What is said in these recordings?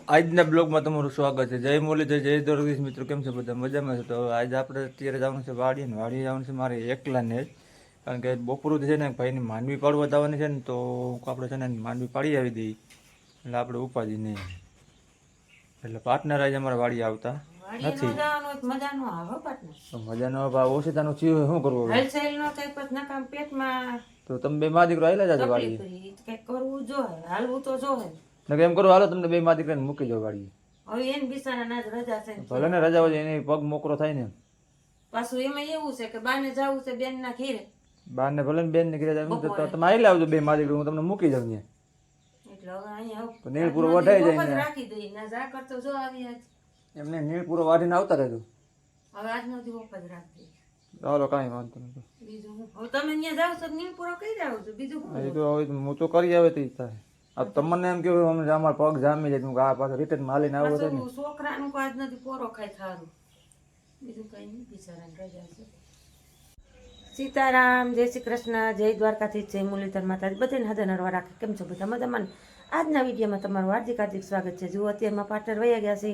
આજના બ્લોગમાં તમારું સ્વાગત છે. જય મુરલીધર, જય દ્વારકાધીશ. મિત્રો કેમ છે? બધા મજામાં છે. તો આજે આપણે અત્યારે જવાનું છે વાડીએ ને વાડીએ જવાનું છે મારે એકલાને જ, કારણ કે બપોરું છે ને ભાઈની માંડવી પાડવા જવાની છે ને, તો આપણે છે ને માંડવી પાડી આવી દઈએ એટલે આપણે ઉપાધિ નહીં. એટલે પાર્ટનર આજે અમારા વાડીએ આવતા નથી. મજાનો ભાવ ઓછીતાનું થયું શું કરવું તો તમે બે મા દીકરો આવેલા જાજો વાડીએ એમ કરો, હાલો તમને બે મા દીકરાને મૂકી જાવ વાડીએ. ભલે ને રજા હોય એને પગ મોકરો થાય ને. પાછું એમાં એવું છે કે બાને જવું છે બેન ના ઘીરે, બાર ને ભલે ને બેન ને ઘીરે તમે આવી લાવજો બે મા દીકરો, હું તમને મૂકી જાઉં ત્યાં. એટલે હવે અહીંયા નીળ પૂરો વઢાઈ જાય ને રાખી દઈ ના જા કરતો જો આવી આજ એમને નીળ પૂરો વાઢીને આવતા રહેજો. હવે આજનો દિવસ જ રાખી દઈ. ચાલો કાંઈ વાંધો નહીં. બીજું હવે તમે અહીંયા જાવ છો નીળ પૂરો કઈ જાવ છો બીજું એ તો હવે હું તો કરી આવે તે થાય. આ તમને એમ કેવું અમને અમારા પગ જામી જાય, હું આ પાછો રિટર્ન માલીને આવો છે ને. છોકરાનું કોઈ આજ નથી પોરો ખાઈ થારું, બીજું કઈ નહીં. બિચારાને રજા છે. સીતારામ, જય શ્રી કૃષ્ણ, જય દ્વારકાથી, જય મુરલીધર માતાજી. બધાને હાજર નરવા રાખે. કેમ છો બધા મજામાં? આજના વિડીયોમાં તમારું હાર્દિક હાર્દિક સ્વાગત છે. જુઓ અત્યારમાં પાર્ટનર વયા ગયા છે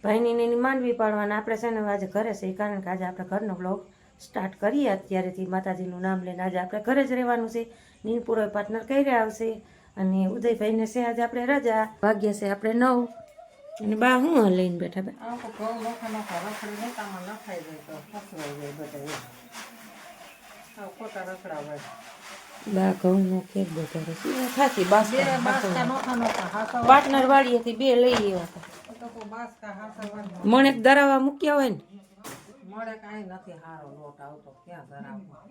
ભાઈની એની માંડવી પાડવાના. આપણે છે ને આજે ઘરે છે, કારણ કે આજે આપણે ઘરનો બ્લોગ સ્ટાર્ટ કરીએ અત્યારેથી માતાજીનું નામ લઈને. આજે આપણે ઘરે જ રહેવાનું છે. નીલપુરો પાર્ટનર કઈ રહ્યા આવશે અને ઉદયભાઈને છે આજે આપણે રજા. વાગ્યા છે આપણે 9 અને બા હું લઈને બેઠા બે બા ઘઉં નો કેક બધારે ખાસી પાર્ટનર વાળીએથી બે લઈ આવ્યા હતા. મને દરાવા મૂક્યા હોય ને મળે કાંઈ નથી હારો લોટ આવતો ક્યાં ધરાવવા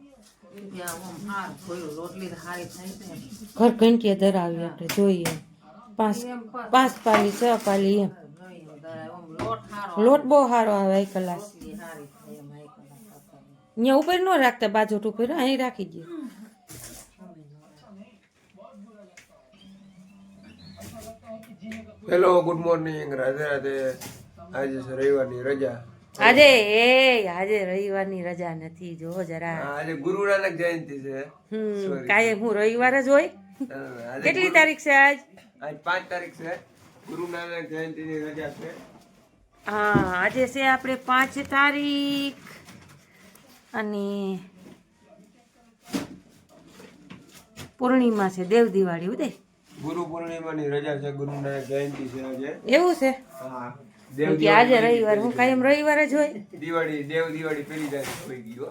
ઘર ઘંટીએ ધરાવી આપણે જોઈએ 5 પાલી 6 પાલી એમ લોટ બહુ સારો આવે. 1 કલાક અહીંયા ઉપર ન રાખતા, બાજોટ ઉપર અહીં રાખી દઈએ. Hello, good morning, Radhe Radhe. આજે છે રવિવારની રજા. આજે રવિવારની રજા નથી. જો જરા આજે ગુરુ નાનક જયંતિ છે. કાયમ હું રવિવાર જ હોય. કેટલી તારીખ છે આજ? આજ 5 તારીખ છે. ગુરુ નાનક જયંતિની રજા છે. હા, આજે છે આપણે 5 તારીખ અને પૂર્ણિમા છે, દેવ દિવાળી. ઉદય ગુરુ પૂર્ણિમાની રજા છે, ગુરુ નાનક જયંતિ છે આજે. એવું છે? હા, આજે રવિવાર. હું કાયમ રવિવાર જ હોય. દિવાળી દિવાળી પેલી તારીખ હોઈ ગઈ હો.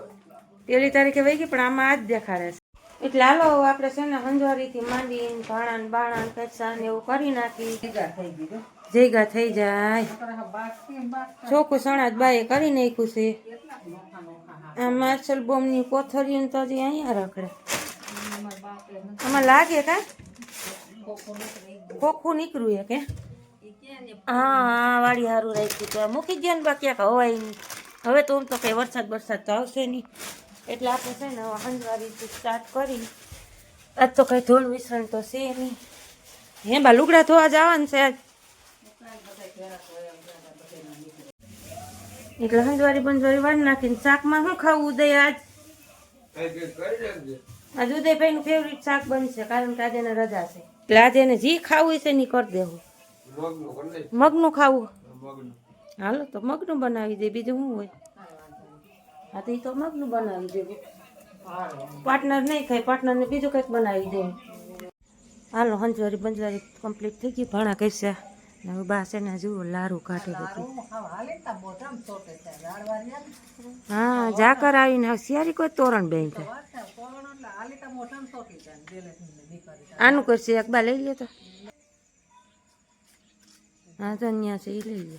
પેલી તારીખે વહી ગઈ, પણ આમાં આજ દેખાડે છે. એટલે હાલો આપણે છે ને હંજવારીથી માંડીને ભાણા બાણા પેચા ને એવું કરી નાખી. જયગા થઈ જાય. ચોખ્ખું સણાજ બાએ કરી નાખ્યું છે. આ માર્શલ બોમ્બની કોથળીને તો હજી અહીંયા રખડે. આમાં લાગે કા ખોખું નીકળ્યું કે? હા, વાડી સારું રાખ્યું તો મૂકી દે ને. બાકી હવાય નહીં. હવે તો આમ તો કઈ વરસાદ તો આવશે નહીં. એટલે આપણે છે ને હંજવારીથી સ્ટાર્ટ કરી. આજ તો કઈ ધૂળ વિસરણ તો છે નહીં. હે બા લુગડા ધોવા જવાનું છે આજ. એટલે હંજવારી બંજવારી વાળી નાખીને શાકમાં શું ખાવું ઉદય? આજ ઉદયભાઈ નું ફેવરિટ શાક બનશે, કારણ કે આજે એને રજા છે. એટલે આજે એને જે ખાવું છે એની કરી દેવું. મગનું ખાવું? હાલો તો મગનું બનાવી દે, બીજું શું હોય? હા, તો મગનું બનાવી દેવું. પાર્ટનર નહીં ખાય, પાર્ટનરને બીજું કંઈક બનાવી દેવું. હાલો, હંજવારી બંજવારી કમ્પ્લીટ થઈ ગઈ. ભાણા કરશે હવે બા છે ને જુઓ લારું કાઢે બધું. હા, ઝાકર આવીને શિયારી કોઈ તોરણ બેન થાય. આનું કરશે એક બા લઈ લે તો. હા, તો અહીંયા છે એ લઈ લે.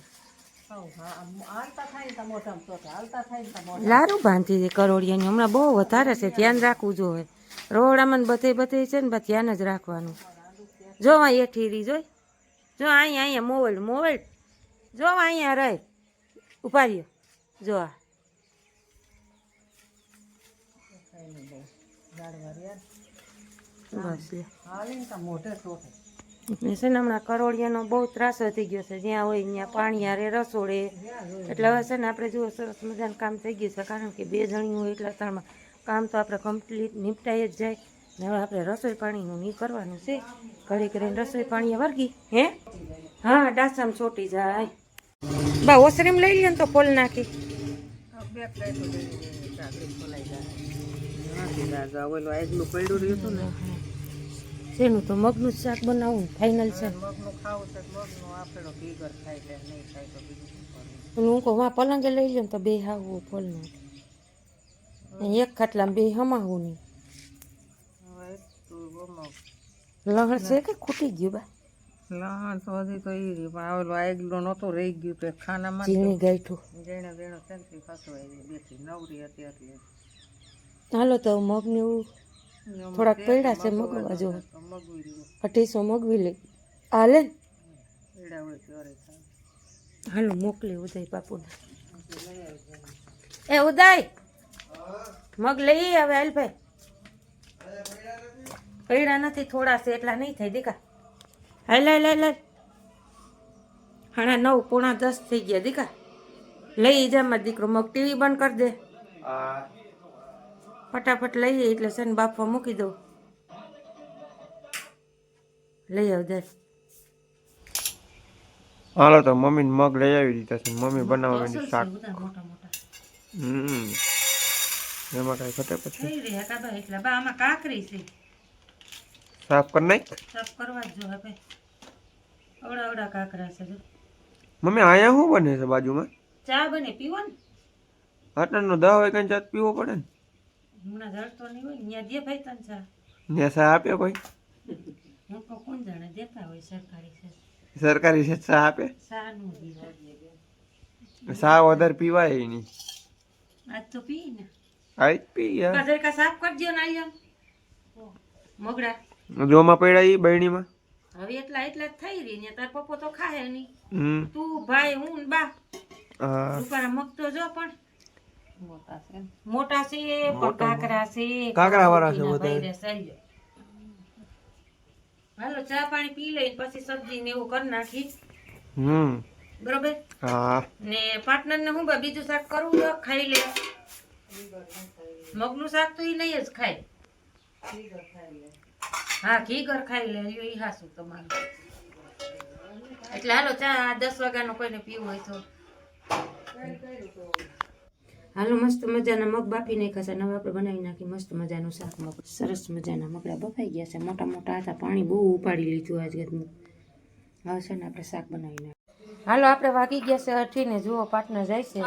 લારું બાંધી દે કરોડિયાની. હમણાં બહુ વધારે છે, ધ્યાન રાખવું જોઈએ. રોડામાં બધે છે ને, ધ્યાન જ રાખવાનું. જો એઠી રી જોઈ, જો અહીંયા મોબાઈલ જો અહીંયા રહે ઉભા રહ્યો. જો બસ છે ને હમણાં કરોડિયાનો બહુ ત્રાસ વધી ગયો છે. જ્યાં હોય ત્યાં પાણી હારે રસોડે. એટલે હવે છે ને આપણે જુઓ સરસ મજાનું કામ થઈ ગયું છે, કારણ કે 2 જણી હોય એટલે 3માં કામ તો આપણે કમ્પ્લીટ નિપટાઈ જ જાય. હવે આપણે રસોઈ પાણીનું નહીં કરવાનું છે. ઘડી કરીને રસોઈ પાણી વર્ગી હે હા ડાસામ છોટી જાય બા ઓસરીમ લઈ લ્યો ને તો ફોલ નાખી બે પ્લેટો લઈ ચાકરી ખોલાઈ જાય નથી દાદા ઓલું એકલું પડ્યું રહ્યું હતું ને શેનું તો મગનું જ શાક બનાવવું ફાઇનલ છે. મગનું ખાવું છે મગનું આપણે ભીગર ખાઈ લે નહીં ખાય તો બીજું શું કરવું હું કહું વાં પલંગે લઈ લ્યો ને તો બે હાવું ફોલ નાખી એક ખાટલામાં બે હમાવું નહીં. હવે તું ગમો લહણ છે કે ખૂટી ગયું બા લહાણ તો હજી તો એ રહ્યું પણ આવેલું એકલું નહોતું રહી ગયું તો ખાનામાં ચીણી ગાંઠું જેણે જેણે સેન્સી ફસવાઈ બેઠી નવરી હતી એટલે હાલો તો મગને એવું થોડાક પડ્યા છે મગવા જો મગવી રહ્યું 250 મગવી લઈ હાલે ને? એડા હોય ત્યારે થાય હાલો મોકલી ઉદય બાપુને એ ઉદય મગ લઈ આવે હાલ ભાઈ પડ્યા નથી થોડા છે એટલા નહીં થાય દીકા હાલ હાલ હાલ હાલ 9:30 પોણા 10 થઈ ગયા દીકા લઈ જા મારો દીકરો મગ ટીવી બંધ કરી દે ફટાફટ લઈએ એટલે છે ને બાફવા મૂકી દઉં લઈ આવ દે હાલો તો મમ્મીને મગ લઈ આવી દીધા છે મમ્મી બનાવવાની શાક મોટા મોટા એમાં કઈ ઘટે પછી થઈ રહ્યા કાબા એટલા બા આમાં કાકરી છે સાફ કરી નાખ સાફ કરવા જ જો હવે અવડા અવડા કાકરા છે જો મમ્મી અહીંયા શું બને છે બાજુમાં ચા બને પીવો ને આટલાનો 10 વાગ્યાનો ચા પીવો પડે ને હમણાં જડતો નહીં હોય ત્યાં દે ભાઈ તને ચા ને ચા આપ્યો કોઈ હું તો કોણ જાણે દેતા હોય સરકારી છે સરકારી છે ચા આપે ચા નું દીવા ચા વધારે પીવાય નહીં આજ તો પી ને આજ પી યાર કાજર કા સાફ કરજો ને આલ્યો મગડા જોમાં પડ્યા ઈ બહેણીમાં હવે એટલા એટલા જ થઈ રહી ને તાર પપ્પો તો ખાય નહીં હમ તું ભાઈ હું ને બા હા ઉપર મગ તો જો પણ મોટા છે ને મોટા છે પણ કાકરા છે કાકરાવાળા છે કાકીના વધારે. ભાઈને સાંજે. હાલો ચા પાણી પી લઈને પછી સબ્જી ને એવું કરી નાખી હમ બરોબર હા ને પાર્ટનર ને હું બા બીજું શાક કરવું તો ખાઈ લે મગનું શાક તો ઈ નહીં જ ખાય હા ઘી ઘર ખાઈ લે લ્યો ઈ હાસું તમારું એટલે હાલો ચા 10 વાગ્યાનો કોઈને પીવું હોય તો હાલો મસ્ત મજાના મગ બાફી નાખ્યા છે હવે આપણે બનાવી નાખી મસ્ત મજાનું શાક મગ સરસ મજાના મગડા બફાઈ ગયા છે મોટા મોટા હતા પાણી બહુ ઉપાડી લીધું આજ ગતનું હવે છે ને આપણે શાક બનાવી નાખીએ હાલો આપણે વાગી ગયા છે 8 ને જુઓ પાર્ટનર જાય છે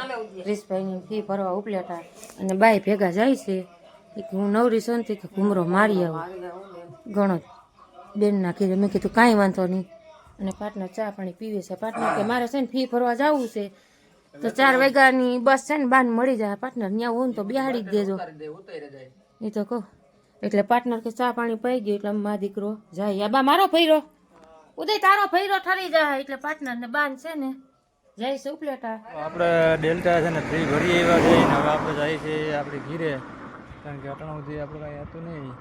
ક્રિશભાઈની ફી ભરવા ઉપલેટા અને બાઈ ભેગા જાય છે એક હું નવરી શાંતિ કે ઘૂમરો મારી આવું ઘણો બેન નાખી મેં કીધું કાંઈ વાંધો નહીં અને પાર્ટનર ચા પાણી પીવે છે પાર્ટનર કે મારે છે ને ફી ભરવા જવું છે તો 4 વાગ્યાની બસ છે ને બાન મળી જાય પાર્ટનર ત્યાં હોય ને તો બિહાડી જ દેજો એ તો કહું એટલે પાર્ટનર કે ચા પાણી પી ગયું એટલે મા દીકરો જાય આ બા મારો ફૈરો ઉદય તારો ફૈરો ઠરી જાય એટલે પાર્ટનર ને બાન છે ને જાય છે ઉપલેટા આપણે ડેલ્ટા છે ને ફ્રી ભરી એવા છે ને હવે આપણે જાય છે આપણે ઘીરે કારણ કે અટાણા સુધી આપણે કાંઈ હતું નહીં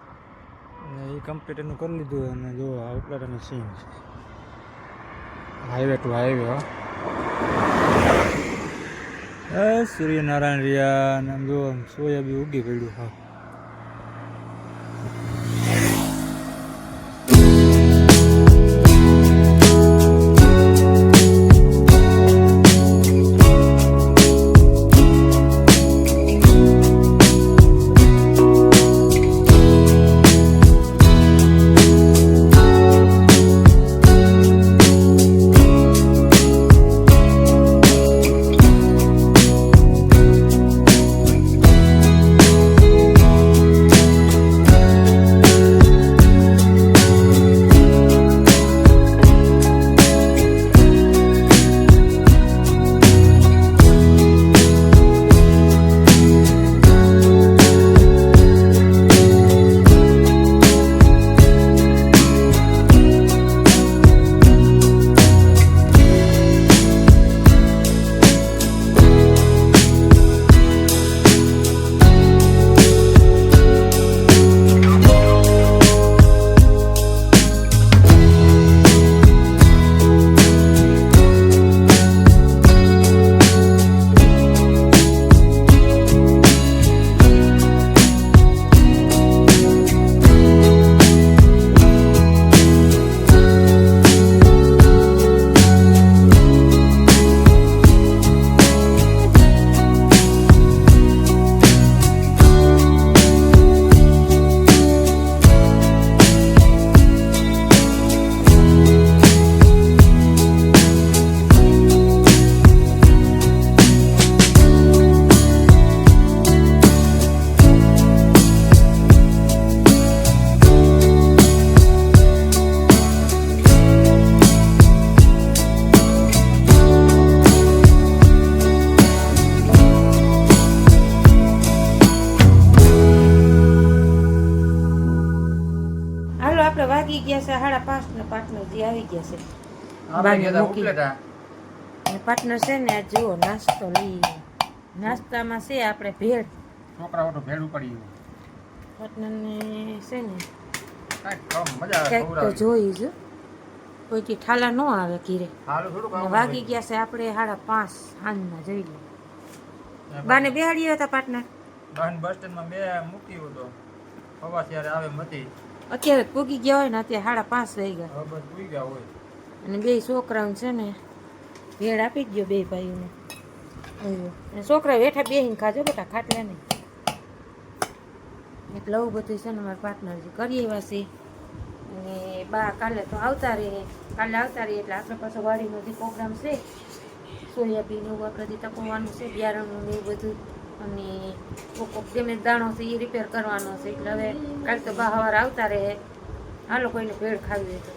અને એ કમ્પ્લીટ એનું કરી લીધું અને જો આ ઉપલેટાની scene highway to highway Suryanarayan રહ્યા અને આમ જો આમ સોયાબી ઉગી પડ્યું હા તે આવી ગયા છે બાને મૂકી અને પાર્ટનર છે ને આ જુઓ નાસ્તો લઈ નાસ્તામાં છે આપણે ભેળ છોકરાઓ તો ભેડું પડી પાર્ટનરને છે ને મજા કંઈક તો જોઈ જ કોઈથી ઠાલા ન આવે ઘીરે હાલું થોડુંક અને વાગી ગયા છે આપણે 5:30 સાંજના જોઈ લો બાને બેહાડી હતા પાર્ટનર બસ સ્ટેન્ડમાં બે મૂકી હતો હવા ત્યારે આવે મતી અત્યારે જ પૂગી ગયા હોય ને અત્યારે 5:30 થઈ ગયા હવે બસ પૂઈ ગયા હોય અને બે છોકરાઓને છે ને ભેળ આપી જ ગયો બે ભાઈઓને અને છોકરા હેઠા બેહીને ખાજો બેટા ખાટલા નહીં એટલે આવું બધું છે ને મારા પાર્ટનર જે કરીએ એવા છે અને બા કાલે તો આવતા રહે એટલે આપણે પાછો વાડીનો જે પ્રોગ્રામ છે સોયાબીન એવું આપણે જે તપવાનું છે બિયારણનું ને એવું બધું અને કોક ગમે દાણો છે એ રિપેર કરવાનો છે એટલે હવે કાલે તો બા સવારે આવતા રહે હાલો કોઈને ભેળ ખાવી હોય તો